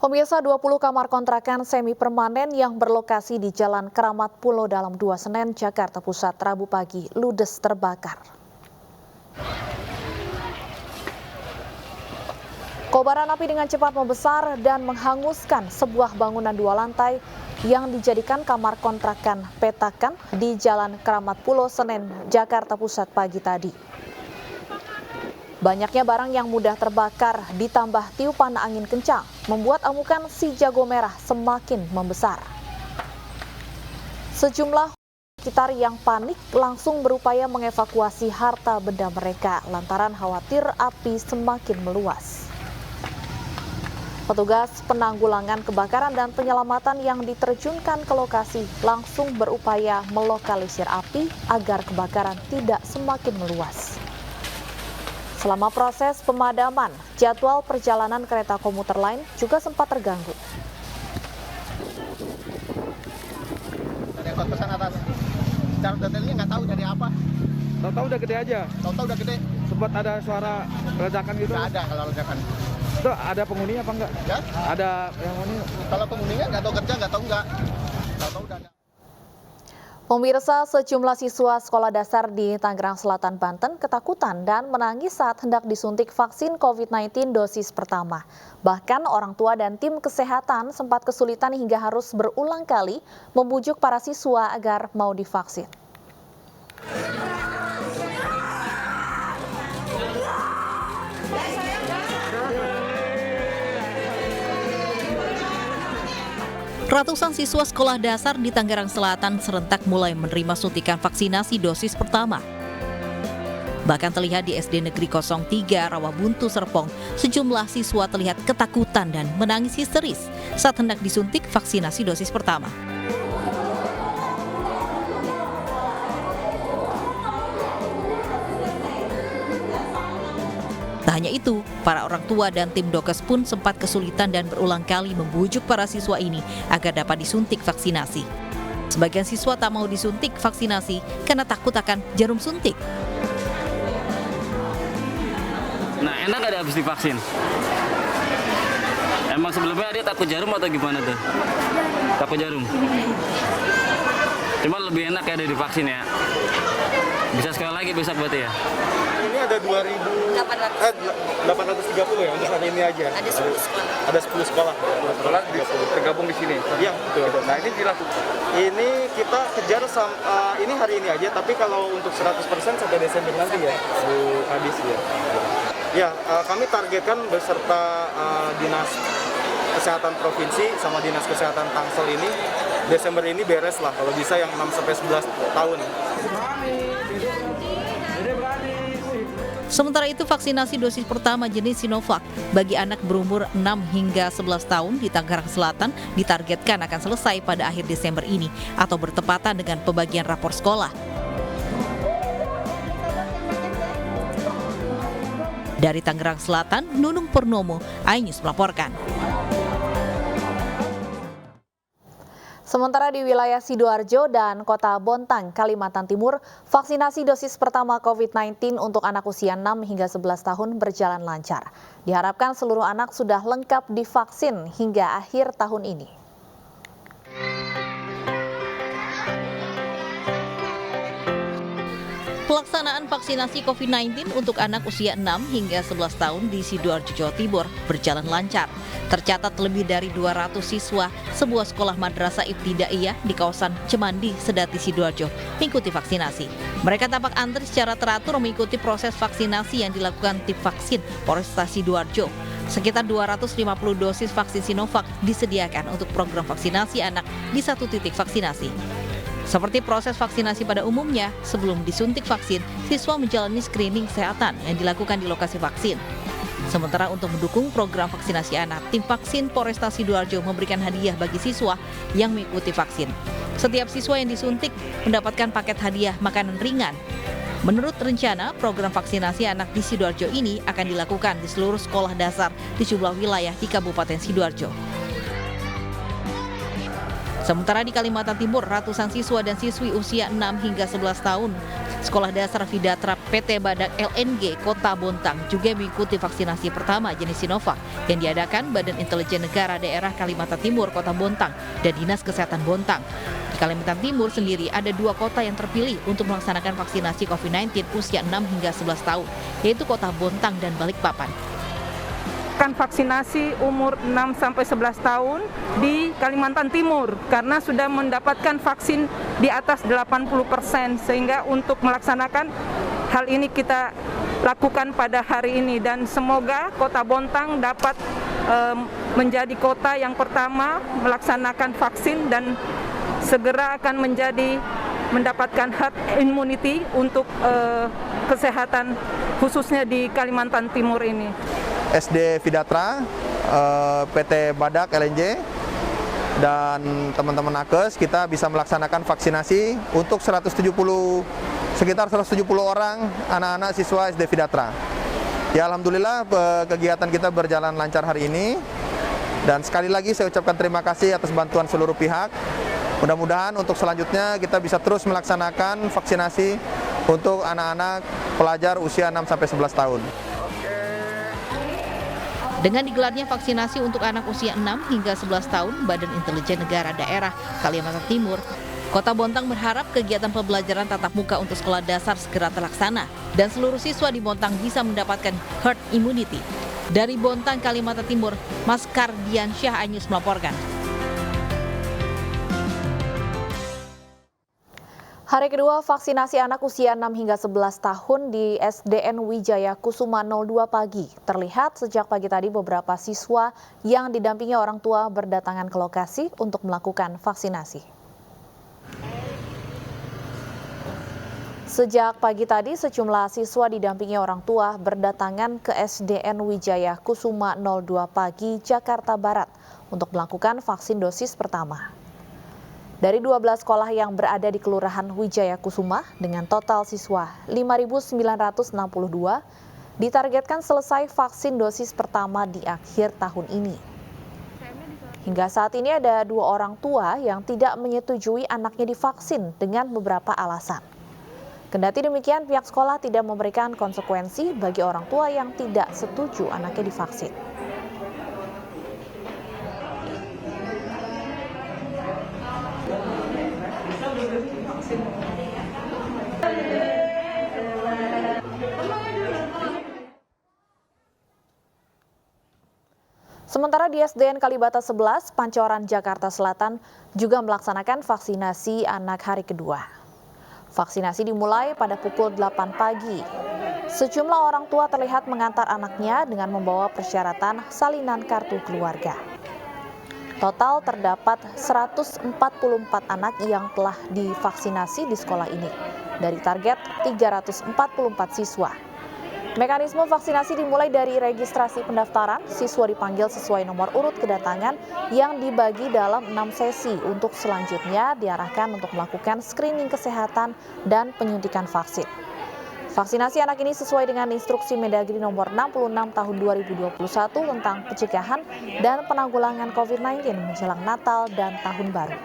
Pemirsa, 20 kamar kontrakan semi permanen yang berlokasi di Jalan Keramat Pulau Dalam 2 Senen, Jakarta Pusat, Rabu pagi ludes terbakar. Kobaran api dengan cepat membesar dan menghanguskan sebuah bangunan 2 lantai yang dijadikan kamar kontrakan petakan di Jalan Keramat Pulau Senen, Jakarta Pusat pagi tadi. Banyaknya barang yang mudah terbakar ditambah tiupan angin kencang membuat amukan si jago merah semakin membesar. Sejumlah sekitar yang panik langsung berupaya mengevakuasi harta benda mereka lantaran khawatir api semakin meluas. Petugas penanggulangan kebakaran dan penyelamatan yang diterjunkan ke lokasi langsung berupaya melokalisir api agar kebakaran tidak semakin meluas. Selama proses pemadaman, jadwal perjalanan kereta komuter lain juga sempat terganggu. Ada yang pesan atas. Secara detailnya nggak tahu dari apa. Tahu-tahu udah gede aja. Tahu-tahu udah gede. Sempat ada suara ledakan gitu? Nggak ada kalau ledakan. Itu ada penghuninya apa enggak? Ya? Ada yang ini? Kalau penghuninya nggak tahu kerja, nggak tahu enggak. Tahu-tahu udah ada. Pemirsa, sejumlah siswa sekolah dasar di Tangerang Selatan, Banten ketakutan dan menangis saat hendak disuntik vaksin COVID-19 dosis pertama. Bahkan orang tua dan tim kesehatan sempat kesulitan hingga harus berulang kali membujuk para siswa agar mau divaksin. Ratusan siswa sekolah dasar di Tangerang Selatan serentak mulai menerima suntikan vaksinasi dosis pertama. Bahkan terlihat di SD Negeri 03 Rawabuntu, Serpong, sejumlah siswa terlihat ketakutan dan menangis histeris saat hendak disuntik vaksinasi dosis pertama. Tak hanya itu, para orang tua dan tim Dokes pun sempat kesulitan dan berulang kali membujuk para siswa ini agar dapat disuntik vaksinasi. Sebagian siswa tak mau disuntik vaksinasi karena takut akan jarum suntik. Nah, enak gak dia habis divaksin? Emang sebelumnya dia takut jarum atau gimana tuh? Takut jarum? Cuma lebih enak ya ada divaksin ya? Bisa sekali lagi besok berarti ya? Ini ada 830 ya untuk hari ini aja. Ada 10 sekolah. Ada 10 sekolah. Tergabung di sini. Iya, betul. Nah, ini dilakukan. Ini kita kejar ini hari ini aja, tapi kalau untuk 100% sampai Desember nanti ya, habis ya. Ya, kami targetkan beserta Dinas Kesehatan Provinsi sama Dinas Kesehatan Tangsel ini, Desember ini beres lah, kalau bisa yang 6-11 tahun. Sementara itu, vaksinasi dosis pertama jenis Sinovac bagi anak berumur 6 hingga 11 tahun di Tangerang Selatan ditargetkan akan selesai pada akhir Desember ini atau bertepatan dengan pembagian rapor sekolah. Dari Tangerang Selatan, Nunung Purnomo, iNews melaporkan. Sementara di wilayah Sidoarjo dan Kota Bontang, Kalimantan Timur, vaksinasi dosis pertama COVID-19 untuk anak usia 6 hingga 11 tahun berjalan lancar. Diharapkan seluruh anak sudah lengkap divaksin hingga akhir tahun ini. Pelaksanaan vaksinasi COVID-19 untuk anak usia 6 hingga 11 tahun di Sidoarjo, Jawa Timur berjalan lancar. Tercatat lebih dari 200 siswa sebuah sekolah madrasah ibtidaiyah di kawasan Cemandi, Sedati, Sidoarjo mengikuti vaksinasi. Mereka tampak antri secara teratur mengikuti proses vaksinasi yang dilakukan tim vaksin Polresta Sidoarjo. Sekitar 250 dosis vaksin Sinovac disediakan untuk program vaksinasi anak di satu titik vaksinasi. Seperti proses vaksinasi pada umumnya, sebelum disuntik vaksin, siswa menjalani screening kesehatan yang dilakukan di lokasi vaksin. Sementara untuk mendukung program vaksinasi anak, tim vaksin Polresta Sidoarjo memberikan hadiah bagi siswa yang mengikuti vaksin. Setiap siswa yang disuntik mendapatkan paket hadiah makanan ringan. Menurut rencana, program vaksinasi anak di Sidoarjo ini akan dilakukan di seluruh sekolah dasar di sejumlah wilayah di Kabupaten Sidoarjo. Sementara di Kalimantan Timur, ratusan siswa dan siswi usia 6 hingga 11 tahun Sekolah Dasar Vidatra PT Badak LNG Kota Bontang juga mengikuti vaksinasi pertama jenis Sinovac yang diadakan Badan Intelijen Negara Daerah Kalimantan Timur Kota Bontang dan Dinas Kesehatan Bontang. Di Kalimantan Timur sendiri ada 2 kota yang terpilih untuk melaksanakan vaksinasi COVID-19 usia 6 hingga 11 tahun, yaitu Kota Bontang dan Balikpapan. Vaksinasi umur 6 sampai 11 tahun di Kalimantan Timur karena sudah mendapatkan vaksin di atas 80%, sehingga untuk melaksanakan hal ini kita lakukan pada hari ini, dan semoga Kota Bontang dapat menjadi kota yang pertama melaksanakan vaksin dan segera akan mendapatkan herd immunity untuk kesehatan khususnya di Kalimantan Timur ini. SD Vidatra, PT Badak LNG, dan teman-teman nakes kita bisa melaksanakan vaksinasi untuk sekitar 170 orang anak-anak siswa SD Vidatra. Ya, alhamdulillah kegiatan kita berjalan lancar hari ini, dan sekali lagi saya ucapkan terima kasih atas bantuan seluruh pihak. Mudah-mudahan untuk selanjutnya kita bisa terus melaksanakan vaksinasi untuk anak-anak pelajar usia 6 sampai 11 tahun. Dengan digelarnya vaksinasi untuk anak usia 6 hingga 11 tahun, Badan Intelijen Negara Daerah Kalimantan Timur, Kota Bontang berharap kegiatan pembelajaran tatap muka untuk sekolah dasar segera terlaksana dan seluruh siswa di Bontang bisa mendapatkan herd immunity. Dari Bontang, Kalimantan Timur, Mas Kardian Syah Anyus melaporkan. Hari kedua vaksinasi anak usia 6 hingga 11 tahun di SDN Wijaya Kusuma 02 pagi. Terlihat sejak pagi tadi beberapa siswa yang didampingi orang tua berdatangan ke lokasi untuk melakukan vaksinasi. Sejak pagi tadi sejumlah siswa didampingi orang tua berdatangan ke SDN Wijaya Kusuma 02 pagi Jakarta Barat untuk melakukan vaksin dosis pertama. Dari 12 sekolah yang berada di Kelurahan Wijaya Kusuma dengan total siswa 5.962, ditargetkan selesai vaksin dosis pertama di akhir tahun ini. Hingga saat ini ada 2 orang tua yang tidak menyetujui anaknya divaksin dengan beberapa alasan. Kendati demikian, pihak sekolah tidak memberikan konsekuensi bagi orang tua yang tidak setuju anaknya divaksin. Sementara di SDN Kalibata 11, Pancoran, Jakarta Selatan juga melaksanakan vaksinasi anak hari kedua. Vaksinasi dimulai pada pukul 8 pagi. Sejumlah orang tua terlihat mengantar anaknya dengan membawa persyaratan salinan kartu keluarga. Total terdapat 144 anak yang telah divaksinasi di sekolah ini dari target 344 siswa. Mekanisme vaksinasi dimulai dari registrasi pendaftaran, siswa dipanggil sesuai nomor urut kedatangan yang dibagi dalam 6 sesi untuk selanjutnya diarahkan untuk melakukan screening kesehatan dan penyuntikan vaksin. Vaksinasi anak ini sesuai dengan instruksi Mendagri nomor 66 tahun 2021 tentang pencegahan dan penanggulangan COVID-19 menjelang Natal dan Tahun Baru.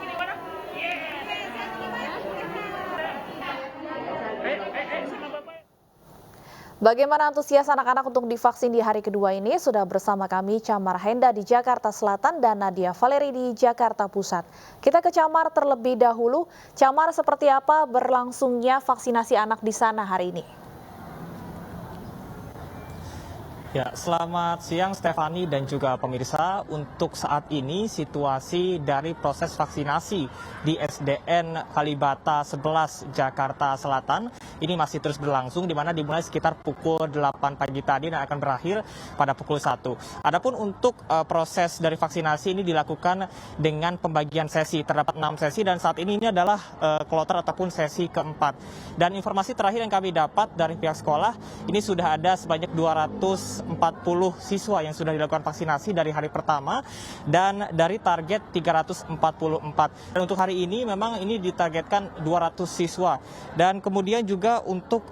Bagaimana antusias anak-anak untuk divaksin di hari kedua ini? Sudah bersama kami Camar Henda di Jakarta Selatan dan Nadia Valeri di Jakarta Pusat. Kita ke Camar terlebih dahulu. Camar, seperti apa berlangsungnya vaksinasi anak di sana hari ini? Ya, selamat siang Stefani dan juga pemirsa. Untuk saat ini situasi dari proses vaksinasi di SDN Kalibata 11 Jakarta Selatan ini masih terus berlangsung, di mana dimulai sekitar pukul 8 pagi tadi dan akan berakhir pada pukul 1. Adapun untuk proses dari vaksinasi ini dilakukan dengan pembagian sesi, terdapat 6 sesi dan saat ini adalah kloter ataupun sesi keempat. Dan informasi terakhir yang kami dapat dari pihak sekolah, ini sudah ada sebanyak 200 siswa yang sudah dilakukan vaksinasi dari hari pertama dan dari target 344. Dan untuk hari ini memang ini ditargetkan 200 siswa. Dan kemudian juga untuk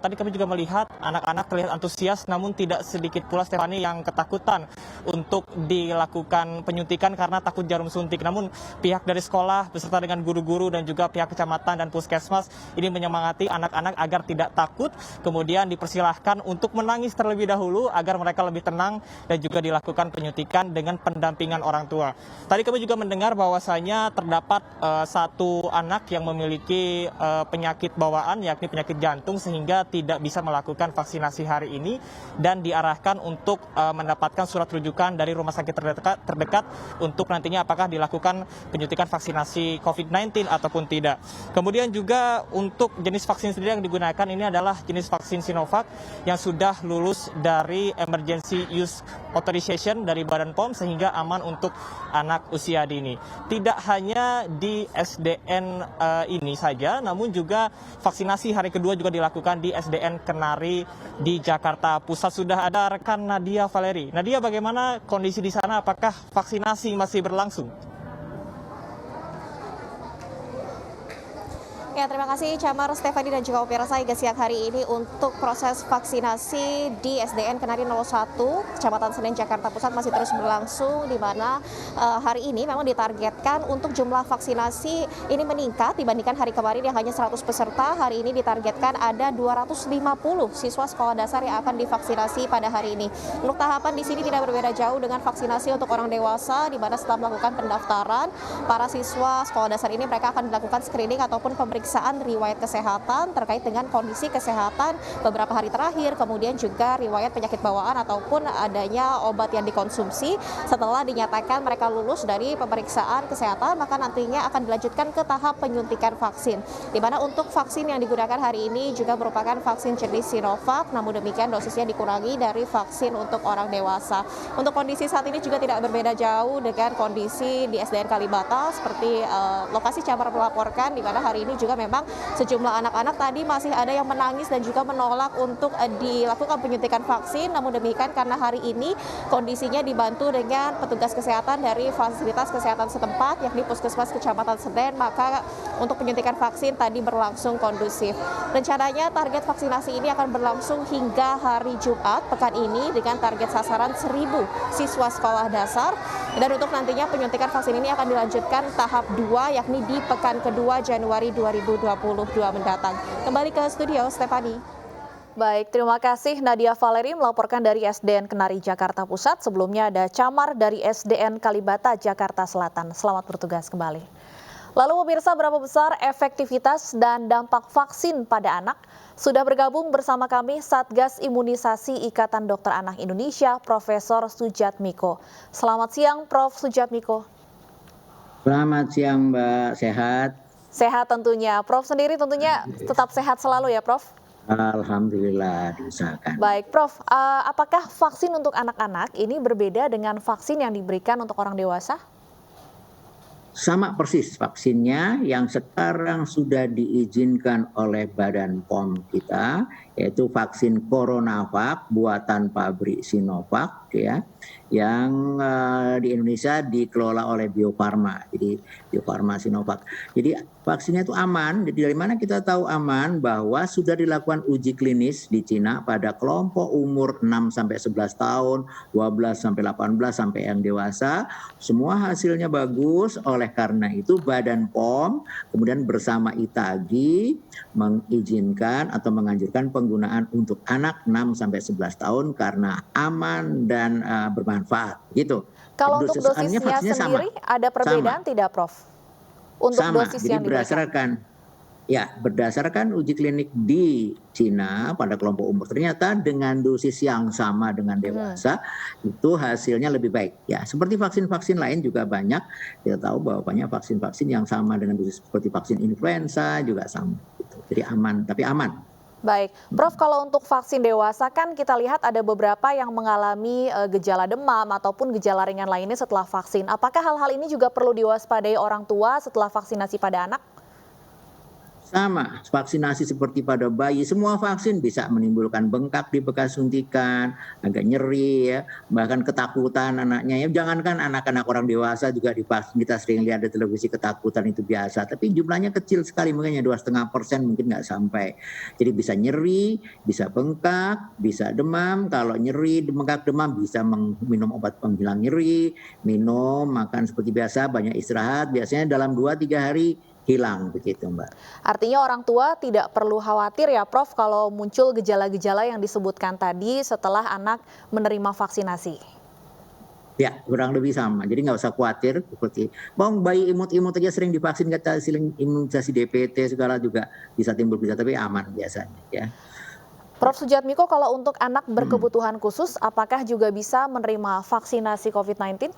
tadi kami juga melihat anak-anak terlihat antusias, namun tidak sedikit pula Stefani yang ketakutan untuk dilakukan penyuntikan karena takut jarum suntik. Namun pihak dari sekolah beserta dengan guru-guru dan juga pihak kecamatan dan puskesmas ini menyemangati anak-anak agar tidak takut, kemudian dipersilahkan untuk menangis terlebih dahulu agar mereka lebih tenang dan juga dilakukan penyuntikan dengan pendampingan orang tua. Tadi kami juga mendengar bahwasanya terdapat satu anak yang memiliki penyakit bawaan yakni penyakit jantung sehingga tidak bisa melakukan vaksinasi hari ini dan diarahkan untuk mendapatkan surat rujukan dari rumah sakit terdekat untuk nantinya apakah dilakukan penyuntikan vaksinasi COVID-19 ataupun tidak. Kemudian juga untuk jenis vaksin sendiri yang digunakan ini adalah jenis vaksin Sinovac yang sudah lulus dari Emergency Use Authorization dari Badan POM sehingga aman untuk anak usia dini. Tidak hanya di SDN ini saja, namun juga vaksinasi hari kedua juga dilakukan di SDN Kenari di Jakarta Pusat. Sudah ada rekan Nadia Valeri. Nadia, bagaimana kondisi di sana? Apakah vaksinasi masih berlangsung? Ya, terima kasih Camar, Stefani dan juga pemirsa hingga siang hari ini untuk proses vaksinasi di SDN Kenari 01, Kecamatan Senen, Jakarta Pusat masih terus berlangsung, di mana hari ini memang ditargetkan untuk jumlah vaksinasi ini meningkat dibandingkan hari kemarin yang hanya 100 peserta. Hari ini ditargetkan ada 250 siswa sekolah dasar yang akan divaksinasi pada hari ini. Untuk tahapan di sini tidak berbeda jauh dengan vaksinasi untuk orang dewasa, di mana setelah melakukan pendaftaran, para siswa sekolah dasar ini mereka akan dilakukan screening ataupun pemeriksaan riwayat kesehatan terkait dengan kondisi kesehatan beberapa hari terakhir, kemudian juga riwayat penyakit bawaan ataupun adanya obat yang dikonsumsi. Setelah dinyatakan mereka lulus dari pemeriksaan kesehatan, maka nantinya akan dilanjutkan ke tahap penyuntikan vaksin, di mana untuk vaksin yang digunakan hari ini juga merupakan vaksin jenis Sinovac, namun demikian dosisnya dikurangi dari vaksin untuk orang dewasa. Untuk kondisi saat ini juga tidak berbeda jauh dengan kondisi di SDN Kalibata seperti lokasi Camar melaporkan, di mana hari ini juga memang sejumlah anak-anak tadi masih ada yang menangis dan juga menolak untuk dilakukan penyuntikan vaksin. Namun demikian karena hari ini kondisinya dibantu dengan petugas kesehatan dari fasilitas kesehatan setempat yakni Puskesmas Kecamatan Senen, maka untuk penyuntikan vaksin tadi berlangsung kondusif. Rencananya target vaksinasi ini akan berlangsung hingga hari Jumat pekan ini dengan target sasaran 1.000 siswa sekolah dasar, dan untuk nantinya penyuntikan vaksin ini akan dilanjutkan tahap 2 yakni di pekan kedua Januari 2022 mendatang. Kembali ke studio, Stefani. Baik, terima kasih Nadia Valeri melaporkan dari SDN Kenari, Jakarta Pusat. Sebelumnya ada Camar dari SDN Kalibata, Jakarta Selatan. Selamat bertugas kembali. Lalu pemirsa, berapa besar efektivitas dan dampak vaksin pada anak? Sudah bergabung bersama kami Satgas Imunisasi Ikatan Dokter Anak Indonesia, Profesor Sujatmiko. Selamat siang, Prof. Sujatmiko. Selamat siang, Mbak. Sehat? Sehat tentunya. Prof sendiri tentunya tetap sehat selalu ya, Prof? Alhamdulillah, diusahakan. Baik, Prof. Apakah vaksin untuk anak-anak ini berbeda dengan vaksin yang diberikan untuk orang dewasa? Sama persis vaksinnya yang sekarang sudah diizinkan oleh Badan POM kita, yaitu vaksin CoronaVac buatan pabrik Sinovac ya, yang di Indonesia dikelola oleh Bio Farma. Jadi Bio Farma Sinovac. Jadi vaksinnya itu aman. Jadi dari mana kita tahu aman? Bahwa sudah dilakukan uji klinis di Cina pada kelompok umur 6 sampai 11 tahun, 12 sampai 18 sampai yang dewasa. Semua hasilnya bagus. Oleh karena itu Badan POM kemudian bersama ITAGI mengizinkan atau menganjurkan penggunaan untuk anak 6 sampai 11 tahun karena aman dan bermanfaat gitu. Kalau untuk dosisnya sendiri ada perbedaan tidak, Prof? Untuk sama, dosis jadi yang diberikan? berdasarkan uji klinik di Cina pada kelompok umur ternyata dengan dosis yang sama dengan dewasa itu hasilnya lebih baik. Ya, seperti vaksin-vaksin lain juga banyak kita tahu bahwa banyak vaksin-vaksin yang sama dengan dosis seperti vaksin influenza juga sama. Gitu. Jadi aman, tapi aman. Baik, Prof, kalau untuk vaksin dewasa kan kita lihat ada beberapa yang mengalami gejala demam ataupun gejala ringan lainnya setelah vaksin. Apakah hal-hal ini juga perlu diwaspadai orang tua setelah vaksinasi pada anak? Sama, vaksinasi seperti pada bayi, semua vaksin bisa menimbulkan bengkak di bekas suntikan, agak nyeri ya, bahkan ketakutan anaknya. Ya jangankan anak-anak, orang dewasa juga divaksin, kita sering lihat di televisi ketakutan itu biasa, tapi jumlahnya kecil sekali, mungkin 2,5% mungkin nggak sampai. Jadi bisa nyeri, bisa bengkak, bisa demam. Kalau nyeri, bengkak, demam bisa minum obat penghilang nyeri, minum, makan seperti biasa, banyak istirahat, biasanya dalam 2-3 hari hilang begitu Mbak. Artinya orang tua tidak perlu khawatir ya Prof kalau muncul gejala-gejala yang disebutkan tadi setelah anak menerima vaksinasi. Ya, kurang lebih sama. Jadi nggak usah khawatir seperti bayi imut-imut aja sering divaksin, kata sering imunisasi DPT segala juga bisa timbul bisa, tapi aman biasanya ya. Prof Sujatmiko, kalau untuk anak berkebutuhan khusus, apakah juga bisa menerima vaksinasi COVID-19?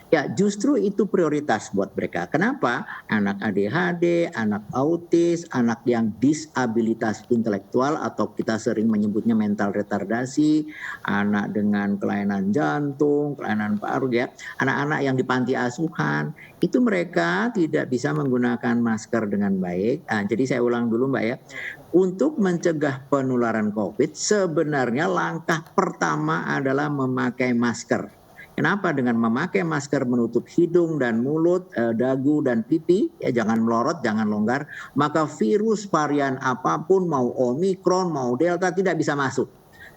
Ya, justru itu prioritas buat mereka. Kenapa? Anak ADHD, anak autis, anak yang disabilitas intelektual atau kita sering menyebutnya mental retardasi, anak dengan kelainan jantung, kelainan paru ya, anak-anak yang di panti asuhan, itu mereka tidak bisa menggunakan masker dengan baik. Nah, jadi saya ulang dulu Mbak ya. Untuk mencegah penularan COVID, sebenarnya langkah pertama adalah memakai masker. Kenapa? Dengan memakai masker menutup hidung dan mulut, dagu dan pipi, ya jangan melorot, jangan longgar, maka virus varian apapun, mau Omikron, mau Delta, tidak bisa masuk.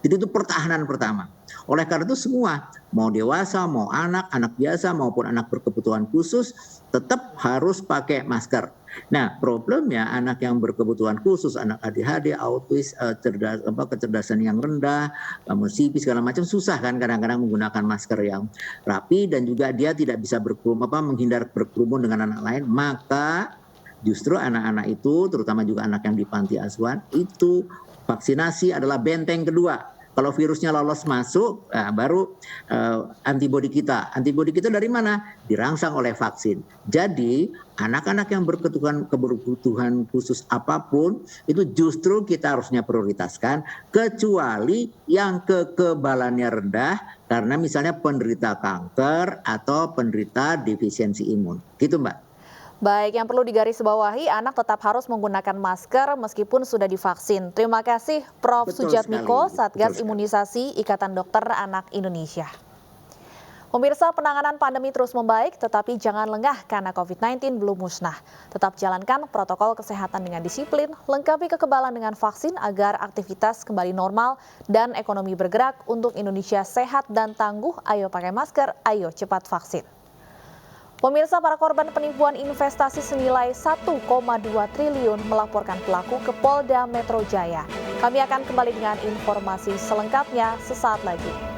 Jadi itu pertahanan pertama. Oleh karena itu semua, mau dewasa, mau anak biasa maupun anak berkebutuhan khusus, tetap harus pakai masker. Nah, problemnya anak yang berkebutuhan khusus, anak ADHD, autis, kecerdasan yang rendah, CP segala macam susah kan kadang-kadang menggunakan masker yang rapi dan juga dia tidak bisa menghindar berkerumun dengan anak lain, maka justru anak-anak itu, terutama juga anak yang di panti asuhan, itu vaksinasi adalah benteng kedua. Kalau virusnya lolos masuk, baru antibodi kita. Antibodi kita dari mana? Dirangsang oleh vaksin. Jadi anak-anak yang berkebutuhan khusus apapun, itu justru kita harusnya prioritaskan, kecuali yang kekebalannya rendah, karena misalnya penderita kanker atau penderita defisiensi imun. Gitu Mbak. Baik, yang perlu digarisbawahi, anak tetap harus menggunakan masker meskipun sudah divaksin. Terima kasih Prof. Sujatmiko, Satgas Imunisasi Ikatan Dokter Anak Indonesia. Pemirsa, penanganan pandemi terus membaik, tetapi jangan lengah karena COVID-19 belum musnah. Tetap jalankan protokol kesehatan dengan disiplin, lengkapi kekebalan dengan vaksin agar aktivitas kembali normal dan ekonomi bergerak untuk Indonesia sehat dan tangguh. Ayo pakai masker, ayo cepat vaksin. Pemirsa, para korban penipuan investasi senilai 1,2 triliun melaporkan pelaku ke Polda Metro Jaya. Kami akan kembali dengan informasi selengkapnya sesaat lagi.